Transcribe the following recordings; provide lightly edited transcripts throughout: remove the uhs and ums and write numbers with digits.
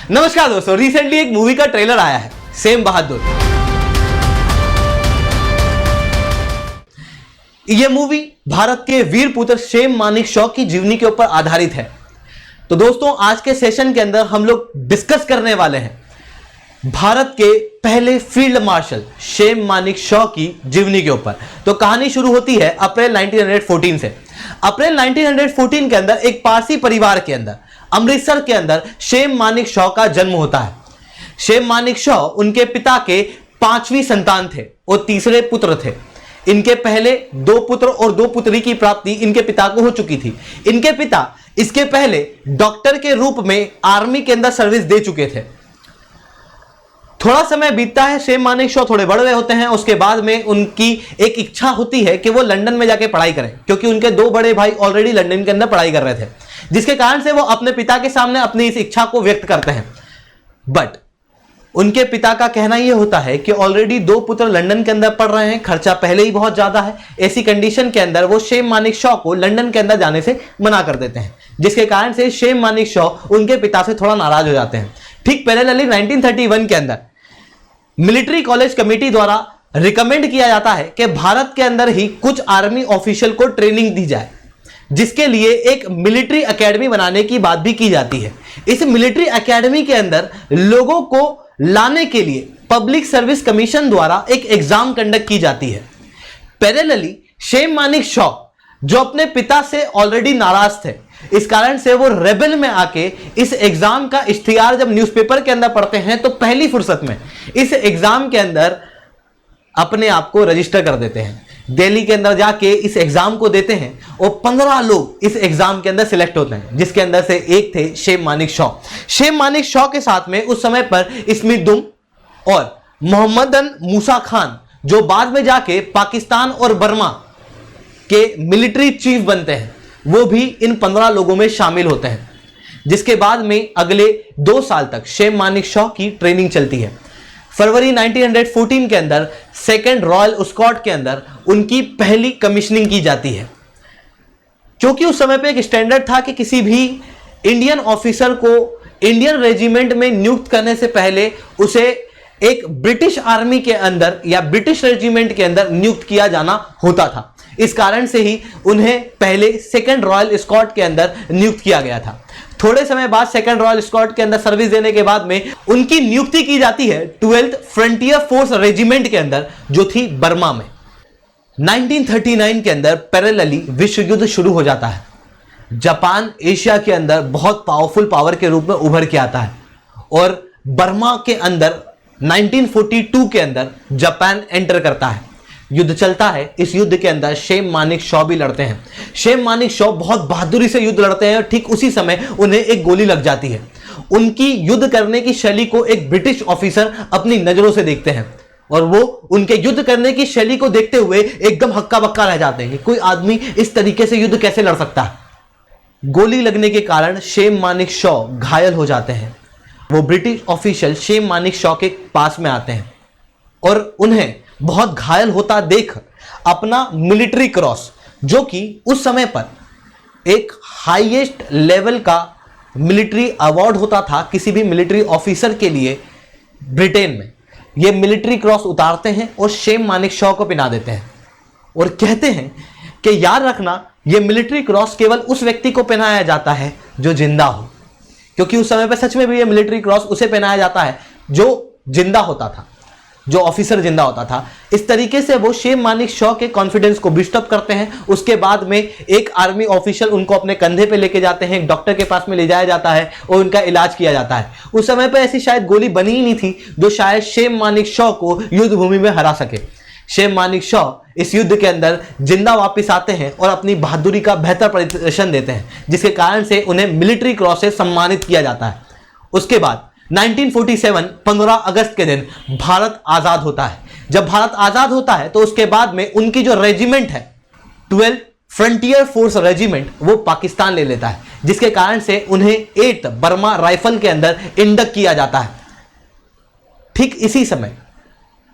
नमस्कार दोस्तों, रिसेंटली एक मूवी का ट्रेलर आया है, शेम बहादुर। यह मूवी भारत के वीर पुत्र शेम मानेकशॉ की जीवनी के ऊपर आधारित है। तो दोस्तों, आज के सेशन के अंदर हम लोग डिस्कस करने वाले हैं भारत के पहले फील्ड मार्शल शेम मानेकशॉ की जीवनी के ऊपर। तो कहानी शुरू होती है अप्रैल 1914 से। अप्रैल 1914 के अंदर एक पारसी परिवार के अंदर अमृतसर के अंदर शेम मानेकशॉ का जन्म होता है। शेम मानेकशॉ उनके पिता के 5वीं संतान थे और तीसरे पुत्र थे। इनके पहले 2 पुत्र और 2 पुत्री की प्राप्ति इनके पिता को हो चुकी थी। इनके पिता इसके पहले डॉक्टर के रूप में आर्मी के अंदर सर्विस दे चुके थे। थोड़ा समय बीतता है, शेम मानेकशॉ थोड़े बड़ गए होते हैं। उसके बाद में उनकी एक इच्छा होती है कि वो लंदन में जाके पढ़ाई करें, क्योंकि उनके 2 बड़े भाई ऑलरेडी लंदन के अंदर पढ़ाई कर रहे थे, जिसके कारण से वो अपने पिता के सामने अपनी इस इच्छा को व्यक्त करते हैं। बट उनके पिता का कहना यह होता है कि ऑलरेडी 2 पुत्र लंदन के अंदर पढ़ रहे हैं, खर्चा पहले ही बहुत ज्यादा है। ऐसी कंडीशन के अंदर वो शेम मानेकशॉ को लंदन के अंदर जाने से मना कर देते हैं, जिसके कारण से शेम मानेकशॉ उनके पिता से थोड़ा नाराज हो जाते हैं। ठीक पैरेलली 1931 के अंदर मिलिट्री कॉलेज कमेटी द्वारा रिकमेंड किया जाता है कि भारत के अंदर ही कुछ आर्मी ऑफिशियल को ट्रेनिंग दी जाए, जिसके लिए एक मिलिट्री एकेडमी बनाने की बात भी की जाती है। इस मिलिट्री एकेडमी के अंदर लोगों को लाने के लिए पब्लिक सर्विस कमीशन द्वारा एक एग्जाम कंडक्ट की जाती है। पैरेलली शेम मानेकशॉ जो अपने पिता से ऑलरेडी नाराज थे, इस कारण से वो रेबेल में आके इस एग्जाम का इश्तिहार जब न्यूज़पेपर के अंदर पढ़ते हैं तो पहली फुर्सत में इस एग्जाम के अंदर अपने आप को रजिस्टर कर देते हैं। दिल्ली के अंदर जाके इस एग्जाम को देते हैं और 15 लोग इस एग्जाम के अंदर सिलेक्ट होते हैं, जिसके अंदर से एक थे शेम मानेकशॉ। शेम मानेकशॉ के साथ में उस समय पर स्मिथ दुम और मोहम्मदन मूसा खान, जो बाद में जाके पाकिस्तान और बर्मा के मिलिट्री चीफ बनते हैं, वो भी इन 15 लोगों में शामिल होते हैं। जिसके बाद में अगले 2 साल तक शेम मानेकशॉ की ट्रेनिंग चलती है। फरवरी 1914 के अंदर 2nd रॉयल स्क्वाड के अंदर उनकी पहली कमीशनिंग की जाती है, क्योंकि उस समय पे एक स्टैंडर्ड था कि किसी भी इंडियन ऑफिसर को इंडियन रेजिमेंट में नियुक्त करने से पहले उसे एक ब्रिटिश आर्मी के अंदर या ब्रिटिश रेजिमेंट के अंदर नियुक्त किया जाना होता था। इस कारण से ही उन्हें पहले 2nd रॉयल स्क्वाड के अंदर नियुक्त किया गया था। थोड़े समय बाद 2nd रॉयल स्क्वाड के अंदर सर्विस देने के बाद में उनकी नियुक्ति की जाती है 12th फ्रंटियर फोर्स रेजिमेंट के अंदर, जो थी बर्मा में। 1939 के अंदर पैरेलली विश्व युद्ध शुरू हो जाता है। जापान एशिया के अंदर बहुत पावरफुल पावर के रूप में उभर के आता है और बर्मा के अंदर 1942 के अंदर जापान एंटर करता है। युद्ध चलता है। इस युद्ध के अंदर शेम मानेकशॉ भी लड़ते हैं। शेम मानेकशॉ बहुत बहादुरी से युद्ध लड़ते हैं और ठीक उसी समय उन्हें एक गोली लग जाती है। उनकी युद्ध करने की शैली को एक ब्रिटिश ऑफिसर अपनी नजरों से देखते हैं और वो उनके युद्ध करने की शैली को देखते हुए एकदम हक्का बक्का रह जाते हैं कि कोई आदमी इस तरीके से युद्ध कैसे लड़ सकता है। गोली लगने के कारण शेम मानेकशॉ घायल हो जाते हैं। वो ब्रिटिश ऑफिशियल शेम मानेकशॉ के पास में आते हैं और उन्हें बहुत घायल होता देख अपना मिलिट्री क्रॉस, जो कि उस समय पर एक हाईएस्ट लेवल का मिलिट्री अवार्ड होता था किसी भी मिलिट्री ऑफिसर के लिए ब्रिटेन में, ये मिलिट्री क्रॉस उतारते हैं और शेम मानेकशॉ को पहना देते हैं और कहते हैं कि याद रखना, ये मिलिट्री क्रॉस केवल उस व्यक्ति को पहनाया जाता है जो जिंदा हो, क्योंकि उस समय पर सच में भी ये मिलिट्री क्रॉस उसे पहनाया जाता है जो जिंदा होता था, जो ऑफिसर जिंदा होता था। इस तरीके से वो शेम मानेकशॉ के कॉन्फिडेंस को बिल्ट अप करते हैं। उसके बाद में एक आर्मी ऑफिशियल उनको अपने कंधे पे लेके जाते हैं, एक डॉक्टर के पास में ले जाया जाता है और उनका इलाज किया जाता है। उस समय पे ऐसी शायद गोली बनी ही नहीं थी जो शायद शेम मानेकशॉ को युद्ध भूमि में हरा सके। शेम मानेकशॉ इस युद्ध के अंदर जिंदा वापस आते हैं और अपनी बहादुरी का बेहतर प्रदर्शन देते हैं, जिसके कारण से उन्हें मिलिट्री क्रॉस से सम्मानित किया जाता है। उसके बाद 1947 15 अगस्त के दिन भारत आजाद होता है। जब भारत आजाद होता है तो उसके बाद में उनकी जो रेजिमेंट है 12th फ्रंटियर फोर्स रेजिमेंट, वो पाकिस्तान ले लेता है, जिसके कारण से उन्हें 8th बर्मा राइफल के अंदर इंडक्ट किया जाता है। ठीक इसी समय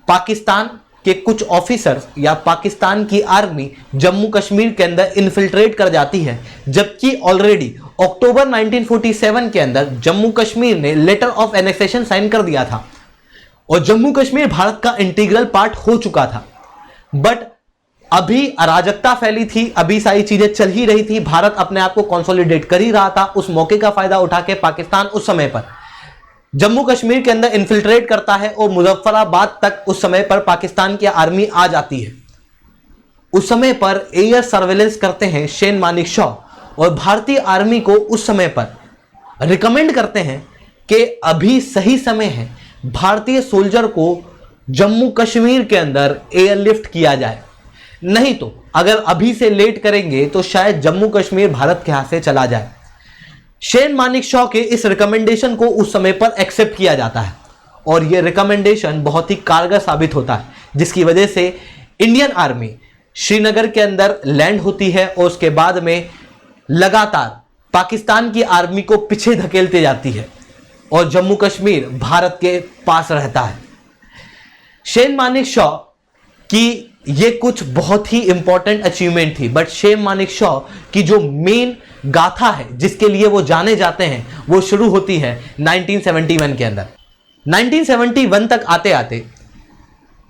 पाकिस्तान कि कुछ ऑफिसर्स या पाकिस्तान की आर्मी जम्मू कश्मीर के अंदर इन्फिल्ट्रेट कर जाती है, जबकि ऑलरेडी अक्टूबर 1947 के अंदर जम्मू कश्मीर ने लेटर ऑफ एनेक्सेशन साइन कर दिया था और जम्मू कश्मीर भारत का इंटीग्रल पार्ट हो चुका था। बट अभी अराजकता फैली थी, अभी सारी चीजें चल ही रही थी, भारत अपने आप को कंसोलिडेट कर ही रहा था। उस मौके का फायदा उठा के पाकिस्तान उस समय पर जम्मू कश्मीर के अंदर इन्फिल्ट्रेट करता है और मुजफ्फराबाद तक उस समय पर पाकिस्तान की आर्मी आ जाती है। उस समय पर एयर सर्वेलेंस करते हैं शेन मानेकशॉ और भारतीय आर्मी को उस समय पर रिकमेंड करते हैं कि अभी सही समय है भारतीय सोल्जर को जम्मू कश्मीर के अंदर एयरलिफ्ट किया जाए, नहीं तो अगर अभी से लेट करेंगे तो शायद जम्मू कश्मीर भारत के हाथ से चला जाए। शेन मानेकशॉ के इस रिकमेंडेशन को उस समय पर एक्सेप्ट किया जाता है और यह रिकमेंडेशन बहुत ही कारगर साबित होता है, जिसकी वजह से इंडियन आर्मी श्रीनगर के अंदर लैंड होती है और उसके बाद में लगातार पाकिस्तान की आर्मी को पीछे धकेलते जाती है और जम्मू कश्मीर भारत के पास रहता है। शेन मानेकशॉ की ये कुछ बहुत ही इंपॉर्टेंट अचीवमेंट थी, बट शेन मानेकशॉ की जो मेन गाथा है जिसके लिए वो जाने जाते हैं वो शुरू होती है 1971 के अंदर। 1971 तक आते आते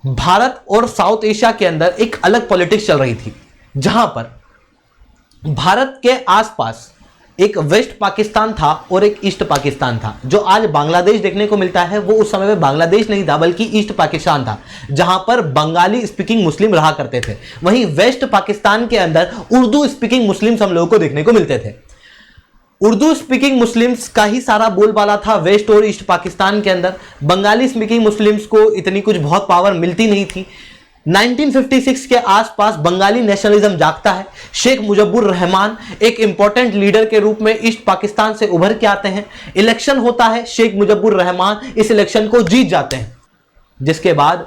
भारत और साउथ एशिया के अंदर एक अलग पॉलिटिक्स चल रही थी, जहां पर भारत के आसपास एक वेस्ट पाकिस्तान था और एक ईस्ट पाकिस्तान था। जो आज बांग्लादेश देखने को मिलता है वो उस समय में बांग्लादेश नहीं था बल्कि ईस्ट पाकिस्तान था, जहां पर बंगाली स्पीकिंग मुस्लिम रहा करते थे। वहीं वेस्ट पाकिस्तान के अंदर उर्दू स्पीकिंग मुस्लिम्स हम लोगों को देखने को मिलते थे। उर्दू स्पीकिंग मुस्लिम्स का ही सारा बोलबाला था वेस्ट और ईस्ट पाकिस्तान के अंदर। बंगाली स्पीकिंग मुस्लिम्स को इतनी कुछ बहुत पावर मिलती नहीं थी। 1956 के आसपास बंगाली नेशनलिज्म जागता है। शेख मुजब्बुर रहमान एक इंपॉर्टेंट लीडर के रूप में ईस्ट पाकिस्तान से उभर के आते हैं। इलेक्शन होता है, शेख मुजब्बुर रहमान इस इलेक्शन को जीत जाते हैं, जिसके बाद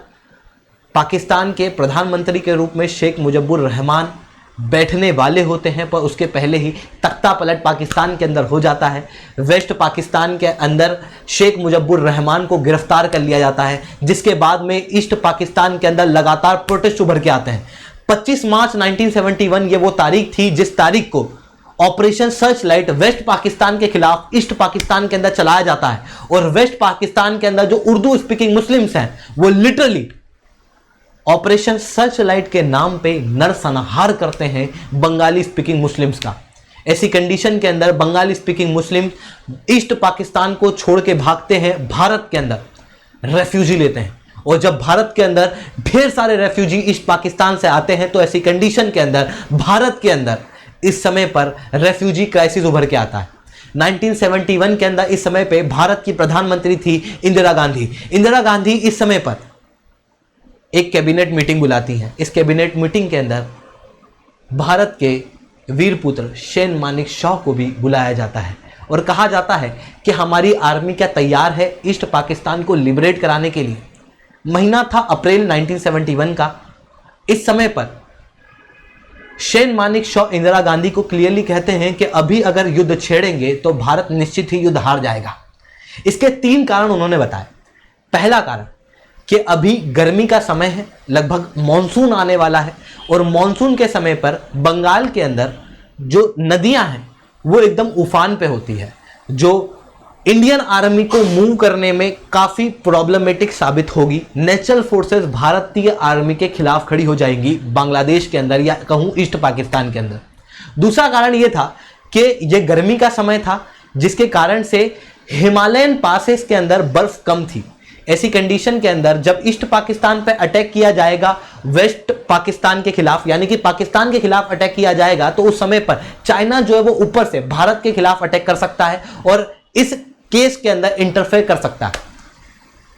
पाकिस्तान के प्रधानमंत्री के रूप में शेख मुजब्बुर रहमान बैठने वाले होते हैं, पर उसके पहले ही तख्ता पलट पाकिस्तान के अंदर हो जाता है। वेस्ट पाकिस्तान के अंदर शेख मुजब्बुर रहमान को गिरफ्तार कर लिया जाता है, जिसके बाद में ईस्ट पाकिस्तान के अंदर लगातार प्रोटेस्ट उभर के आते हैं। 25 मार्च 1971 ये वो तारीख थी जिस तारीख को operation searchlight west Pakistan के खिलाफ ईस्ट पाकिस्तान के अंदर चलाया जाता है और वेस्ट पाकिस्तान के अंदर जो उर्दू स्पीकिंग मुस्लिम्स हैं वो लिटरली ऑपरेशन सर्च लाइट के नाम पे नरसंहार करते हैं बंगाली स्पीकिंग मुस्लिम्स का। ऐसी कंडीशन के अंदर बंगाली स्पीकिंग मुस्लिम ईस्ट पाकिस्तान को छोड़ के भागते हैं, भारत के अंदर रेफ्यूजी लेते हैं। और जब भारत के अंदर ढेर सारे रेफ्यूजी ईस्ट पाकिस्तान से आते हैं तो ऐसी कंडीशन के अंदर भारत के अंदर इस समय पर रेफ्यूजी क्राइसिस उभर के आता है। 1971 के अंदर इस समय पे भारत की प्रधानमंत्री थी इंदिरा गांधी। इंदिरा गांधी इस समय पर एक कैबिनेट मीटिंग बुलाती हैं। इस कैबिनेट मीटिंग के अंदर भारत के वीर पुत्र शेन मानेकशॉ को भी बुलाया जाता है और कहा जाता है कि हमारी आर्मी क्या तैयार है ईस्ट पाकिस्तान को लिबरेट कराने के लिए। महीना था अप्रैल 1971 का। इस समय पर शेन मानेकशॉ इंदिरा गांधी को क्लियरली कहते हैं कि अभी अगर युद्ध छेड़ेंगे तो भारत निश्चित ही युद्ध हार जाएगा। इसके 3 कारण उन्होंने बताए। पहला कारण कि अभी गर्मी का समय है, लगभग मॉनसून आने वाला है और मॉनसून के समय पर बंगाल के अंदर जो नदियां हैं वो एकदम उफान पे होती है, जो इंडियन आर्मी को मूव करने में काफ़ी प्रॉब्लमेटिक साबित होगी। नेचुरल फोर्सेस भारतीय आर्मी के खिलाफ खड़ी हो जाएंगी बांग्लादेश के अंदर या कहूँ ईस्ट पाकिस्तान के अंदर। दूसरा कारण ये था कि ये गर्मी का समय था जिसके कारण से हिमालयन पासेस के अंदर बर्फ कम थी। ऐसी कंडीशन के अंदर जब ईस्ट पाकिस्तान पे अटैक किया जाएगा वेस्ट पाकिस्तान के खिलाफ, यानी कि पाकिस्तान के खिलाफ अटैक किया जाएगा, तो उस समय पर चाइना जो है वो ऊपर से भारत के खिलाफ अटैक कर सकता है और इस केस के अंदर इंटरफेयर कर सकता है।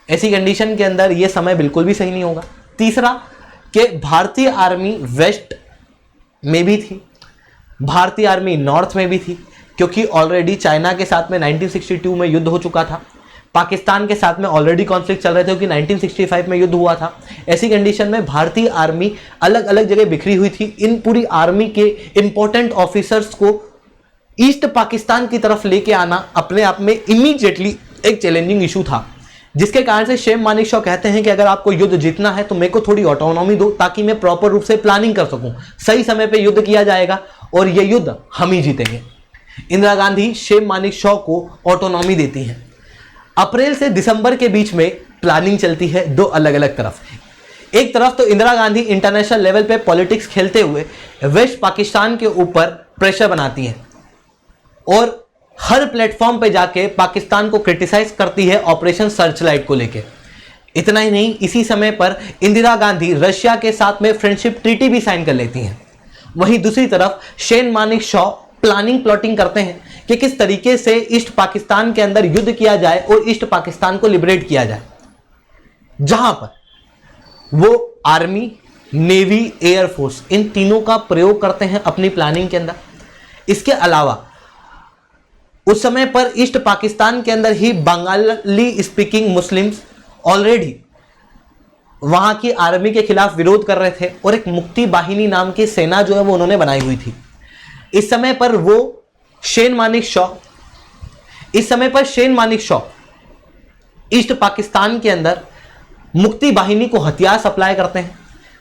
ऐसी कंडीशन के अंदर यह समय बिल्कुल भी सही नहीं होगा। तीसरा कि भारतीय आर्मी वेस्ट में भी थी, भारतीय आर्मी नॉर्थ में भी थी, क्योंकि ऑलरेडी चाइना के साथ में 1962 में युद्ध हो चुका था, पाकिस्तान के साथ में ऑलरेडी कॉन्फ्लिक्ट चल रहे थे क्योंकि 1965 में युद्ध हुआ था। ऐसी कंडीशन में भारतीय आर्मी अलग अलग जगह बिखरी हुई थी। इन पूरी आर्मी के इंपॉर्टेंट ऑफिसर्स को ईस्ट पाकिस्तान की तरफ लेके आना अपने आप में इमीडिएटली एक चैलेंजिंग इशू था। जिसके कारण से शेम मानेकशॉ कहते हैं कि अगर आपको युद्ध जीतना है तो मेरे को थोड़ी ऑटोनॉमी दो, ताकि मैं प्रॉपर रूप से प्लानिंग कर सकूं, सही समय पे युद्ध किया जाएगा और ये युद्ध हम ही जीतेंगे। इंदिरा गांधी शेम मानेकशॉ को ऑटोनॉमी देती हैं। अप्रैल से दिसंबर के बीच में प्लानिंग चलती है दो अलग अलग तरफ। एक तरफ तो इंदिरा गांधी इंटरनेशनल लेवल पे पॉलिटिक्स खेलते हुए वेस्ट पाकिस्तान के ऊपर प्रेशर बनाती हैं और हर प्लेटफॉर्म पे जाके पाकिस्तान को क्रिटिसाइज करती है ऑपरेशन सर्चलाइट को लेके। इतना ही नहीं, इसी समय पर इंदिरा गांधी रशिया के साथ में फ्रेंडशिप ट्रीटी भी साइन कर लेती हैं। वहीं दूसरी तरफ शेम मानेकशॉ प्लानिंग प्लॉटिंग करते हैं कि किस तरीके से ईस्ट पाकिस्तान के अंदर युद्ध किया जाए और ईस्ट पाकिस्तान को लिबरेट किया जाए, जहां पर वो आर्मी, नेवी, एयरफोर्स इन तीनों का प्रयोग करते हैं अपनी प्लानिंग के अंदर। इसके अलावा उस समय पर ईस्ट पाकिस्तान के अंदर ही बंगाली स्पीकिंग मुस्लिम्स ऑलरेडी वहां की आर्मी के खिलाफ विरोध कर रहे थे और एक मुक्ति वाहिनी नाम की सेना जो है वो उन्होंने बनाई हुई थी। इस समय पर शेम मानेकशॉ ईस्ट पाकिस्तान के अंदर मुक्ति वाहिनी को हथियार सप्लाई करते हैं।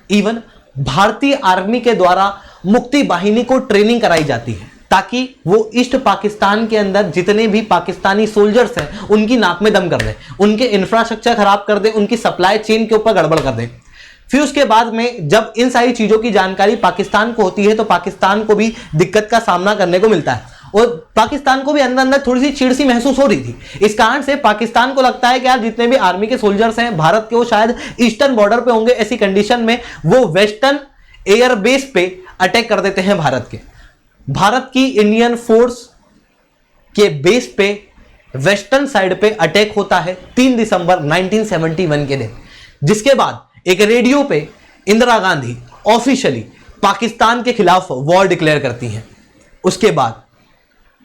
इवन भारतीय आर्मी के द्वारा मुक्ति वाहिनी को ट्रेनिंग कराई जाती है ताकि वो ईस्ट पाकिस्तान के अंदर जितने भी पाकिस्तानी सोल्जर्स हैं उनकी नाक में दम कर दें, उनके इंफ्रास्ट्रक्चर खराब कर दें, उनकी सप्लाई चेन के ऊपर गड़बड़ कर दें। फिर उसके बाद में जब इन सारी चीजों की जानकारी पाकिस्तान को होती है तो पाकिस्तान को भी दिक्कत का सामना करने को मिलता है और पाकिस्तान को भी अंदर अंदर थोड़ी सी चिड़ सी महसूस हो रही थी। इस कारण से पाकिस्तान को लगता है कि यार जितने भी आर्मी के सोल्जर्स हैं भारत के, वो शायद ईस्टर्न बॉर्डर पे होंगे। ऐसी कंडीशन में वो वेस्टर्न एयरबेस पे अटैक कर देते हैं भारत की इंडियन फोर्स के बेस पे वेस्टर्न साइड पे अटैक होता है 3 दिसंबर 1971 के दिन, जिसके बाद एक रेडियो पे इंदिरा गांधी ऑफिशियली पाकिस्तान के खिलाफ वॉर डिक्लेयर करती हैं। उसके बाद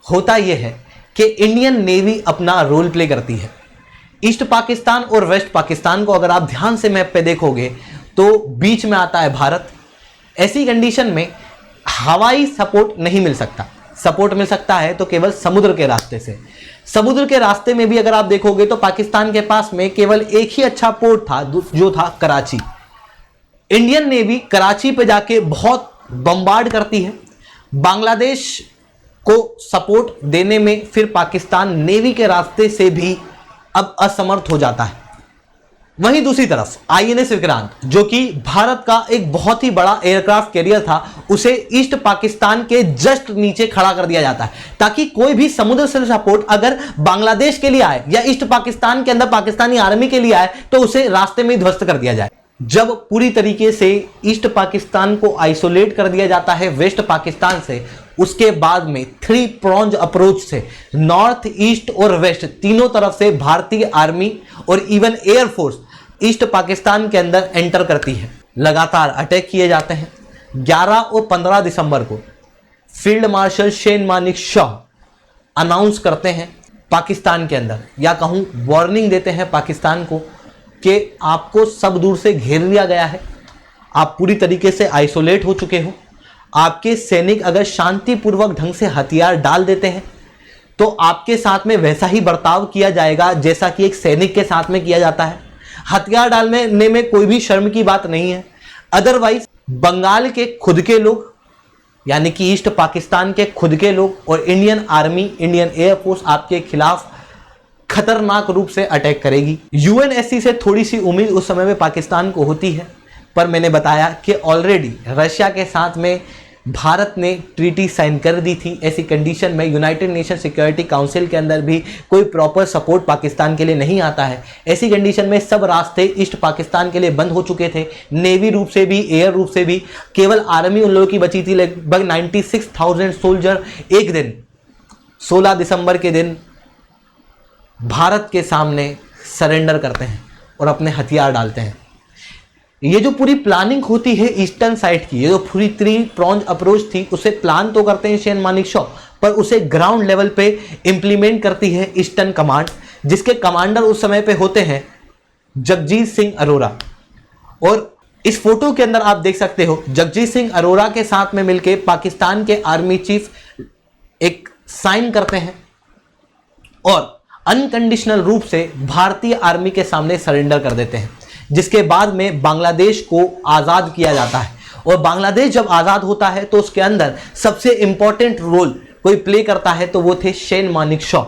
होता यह है कि इंडियन नेवी अपना रोल प्ले करती है। ईस्ट पाकिस्तान और वेस्ट पाकिस्तान को अगर आप ध्यान से मैप पे देखोगे तो बीच में आता है भारत। ऐसी कंडीशन में हवाई सपोर्ट नहीं मिल सकता, सपोर्ट मिल सकता है तो केवल समुद्र के रास्ते से। समुद्र के रास्ते में भी अगर आप देखोगे तो पाकिस्तान के पास में केवल एक ही अच्छा पोर्ट था जो था कराची। इंडियन नेवी कराची पे जाके बहुत बम्बार्ड करती है। बांग्लादेश को सपोर्ट देने में फिर पाकिस्तान नेवी के रास्ते से भी अब असमर्थ हो जाता है। वहीं दूसरी तरफ आईएनएस विक्रांत, जो कि भारत का एक बहुत ही बड़ा एयरक्राफ्ट कैरियर था, उसे ईस्ट पाकिस्तान के जस्ट नीचे खड़ा कर दिया जाता है ताकि कोई भी समुद्र से सपोर्ट अगर बांग्लादेश के लिए आए या ईस्ट पाकिस्तान के अंदर पाकिस्तानी आर्मी के लिए आए तो उसे रास्ते में ही ध्वस्त कर दिया जाए। जब पूरी तरीके से ईस्ट पाकिस्तान को आइसोलेट कर दिया जाता है वेस्ट पाकिस्तान से, उसके बाद में 3 प्रोंज अप्रोच से नॉर्थ, ईस्ट और वेस्ट तीनों तरफ से भारतीय आर्मी और इवन एयरफोर्स ईस्ट पाकिस्तान के अंदर एंटर करती है। लगातार अटैक किए जाते हैं। 11 और 15 दिसंबर को field marshal Sam Manekshaw announce करते हैं पाकिस्तान के अंदर, या कहूं वार्निंग देते हैं पाकिस्तान को कि आपको सब दूर से घेर लिया गया है, आप पूरी तरीके से आइसोलेट हो चुके हो। आपके सैनिक अगर शांतिपूर्वक ढंग से हथियार डाल देते हैं तो आपके साथ में वैसा ही बर्ताव किया जाएगा जैसा कि एक सैनिक के साथ में किया जाता है। हथियार डालने में कोई भी शर्म की बात नहीं है। अदरवाइज बंगाल के खुद के लोग यानी कि ईस्ट पाकिस्तान के खुद के लोग और इंडियन आर्मी, इंडियन एयरफोर्स आपके खिलाफ खतरनाक रूप से अटैक करेगी। यूएनएससी से थोड़ी सी उम्मीद उस समय में पाकिस्तान को होती है, पर मैंने बताया कि ऑलरेडी रशिया के साथ में भारत ने ट्रीटी साइन कर दी थी। ऐसी कंडीशन में यूनाइटेड नेशन सिक्योरिटी काउंसिल के अंदर भी कोई प्रॉपर सपोर्ट पाकिस्तान के लिए नहीं आता है। ऐसी कंडीशन में सब रास्ते ईस्ट पाकिस्तान के लिए बंद हो चुके थे, नेवी रूप से भी, एयर रूप से भी। केवल आर्मी उन लोगों की बची थी, लगभग 96,000 सोल्जर एक दिन 16 दिसंबर के दिन भारत के सामने सरेंडर करते हैं और अपने हथियार डालते हैं। ये जो पूरी प्लानिंग होती है ईस्टर्न साइड की, ये जो पूरी 3 प्रोंज अप्रोच थी, उसे प्लान तो करते हैं शेम मानेकशॉ, पर उसे ग्राउंड लेवल पे इंप्लीमेंट करती है ईस्टर्न कमांड, जिसके कमांडर उस समय पे होते हैं जगजीत सिंह अरोरा। और इस फोटो के अंदर आप देख सकते हो जगजीत सिंह अरोरा के साथ में मिलकर पाकिस्तान के आर्मी चीफ एक साइन करते हैं और अनकंडीशनल रूप से भारतीय आर्मी के सामने सरेंडर कर देते हैं, जिसके बाद में बांग्लादेश को आज़ाद किया जाता है। और बांग्लादेश जब आज़ाद होता है तो उसके अंदर सबसे इंपॉर्टेंट रोल कोई प्ले करता है तो वो थे शेन मानेकशॉ।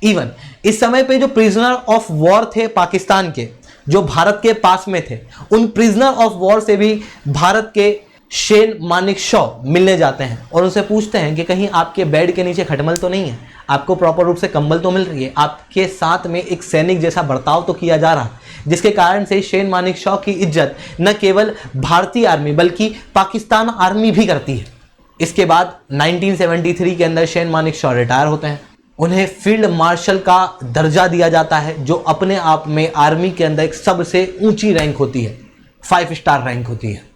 इवन इस समय पे जो प्रिजनर ऑफ वॉर थे पाकिस्तान के, जो भारत के पास में थे, उन प्रिजनर ऑफ वॉर से भी भारत के शेन मानेकशॉ मिलने जाते हैं और उनसे पूछते हैं कि कहीं आपके बेड के नीचे खटमल तो नहीं है, आपको प्रॉपर रूप से कंबल तो मिल रही है, आपके साथ में एक सैनिक जैसा बर्ताव तो किया जा रहा है, जिसके कारण से शेन मानेकशॉ की इज्जत न केवल भारतीय आर्मी बल्कि पाकिस्तान आर्मी भी करती है। इसके बाद 1973 के अंदर शेन मानेकशॉ रिटायर होते हैं। उन्हें फील्ड मार्शल का दर्जा दिया जाता है, जो अपने आप में आर्मी के अंदर एक सबसे ऊंची रैंक होती है, 5 स्टार रैंक होती है।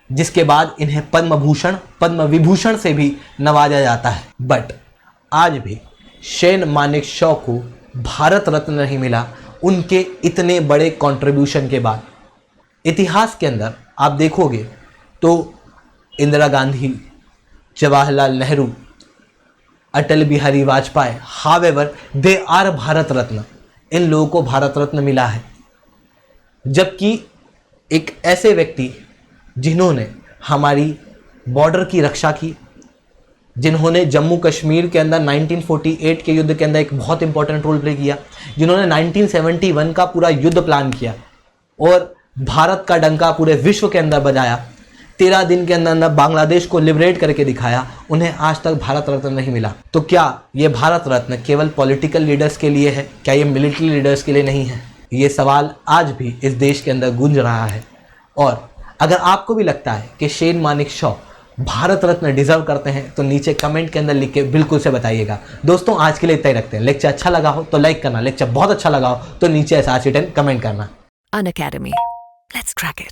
जिसके बाद इन्हें पद्म भूषण, पद्म विभूषण से भी नवाजा जाता है। बट आज भी शेन मानेकशॉ को भारत रत्न नहीं मिला उनके इतने बड़े कंट्रीब्यूशन के बाद। इतिहास के अंदर आप देखोगे तो Indira Gandhi, Jawaharlal Nehru, Atal Bihari Vajpayee, however they are Bharat Ratna, इन लोगों को भारत रत्न मिला है। जबकि एक ऐसे व्यक्ति जिन्होंने हमारी बॉर्डर की रक्षा की, जिन्होंने जम्मू कश्मीर के अंदर 1948 के युद्ध के अंदर एक बहुत इंपॉर्टेंट रोल प्ले किया, जिन्होंने 1971 का पूरा युद्ध प्लान किया और भारत का डंका पूरे विश्व के अंदर बजाया, 13 दिन के अंदर बांग्लादेश को लिबरेट करके दिखाया, उन्हें आज तक भारत रत्न नहीं मिला। तो क्या ये भारत रत्न केवल पॉलिटिकल लीडर्स के लिए है? क्या ये मिलिट्री लीडर्स के लिए नहीं है? ये सवाल आज भी इस देश के अंदर गूंज रहा है। और अगर आपको भी लगता है कि शेन मानेकशॉ भारत रत्न डिजर्व करते हैं तो नीचे कमेंट के अंदर लिख के बिल्कुल से बताइएगा। दोस्तों आज के लिए इतना ही रखते हैं। लेक्चर अच्छा लगा हो तो लाइक करना, लेक्चर बहुत अच्छा लगा हो तो नीचे SRC10 कमेंट करना। Unacademy. Let's crack it.